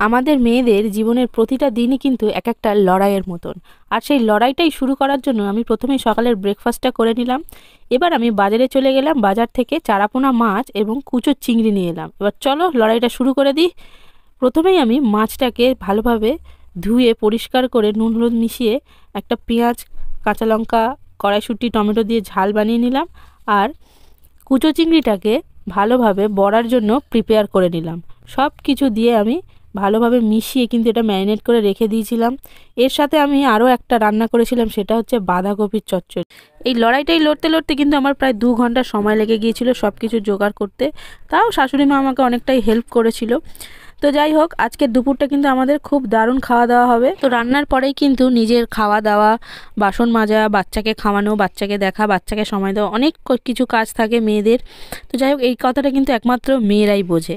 আমাদের মেয়েদের জীবনের প্রতিটা দিনই কিন্তু এক একটা লড়াইয়ের মতন। আর সেই লড়াইটাই শুরু করার জন্য আমি প্রথমেই সকালের ব্রেকফাস্টটা করে নিলাম। এবার আমি বাজারে চলে গেলাম, বাজার থেকে চারাপোনা মাছ এবং কুচো চিংড়ি নিয়ে এলাম। এবার চলো লড়াইটা শুরু করে দিই। প্রথমেই আমি মাছটাকে ভালোভাবে ধুয়ে পরিষ্কার করে নুন হলুদ মিশিয়ে একটা পেঁয়াজ, কাঁচা লঙ্কা, কড়াইশুঁটি, টমেটো দিয়ে ঝাল বানিয়ে নিলাম। আর কুচো চিংড়িটাকে ভালোভাবে বড়ার জন্য প্রিপেয়ার করে নিলাম। সব কিছু দিয়ে আমি ভালোভাবে মিশিয়ে কিন্তু এটা ম্যারিনেট করে রেখে দিয়েছিলাম। এর সাথে আমি আরও একটা রান্না করেছিলাম, সেটা হচ্ছে বাঁধাকপির চচ্চড়ি। এই লড়াইটাই লড়তে লড়তে কিন্তু আমার প্রায় 2 ঘন্টা সময় লেগে গিয়েছিল সব কিছু জোগাড় করতে। তাও শাশুড়ি মা আমাকে অনেকটাই হেল্প করেছিল। তো যাই হোক, আজকের দুপুরটা কিন্তু আমাদের খুব দারুণ খাওয়া দাওয়া হবে। তো রান্নার পরেই কিন্তু নিজের খাওয়া দাওয়া, বাসন মাজা, বাচ্চাকে খাওয়ানো, বাচ্চাকে দেখা, বাচ্চাকে সময় দেওয়া, অনেক কিছু কাজ থাকে মেয়েদের। তো যাই হোক, এই কথাটা কিন্তু একমাত্র মেয়েরাই বোঝে।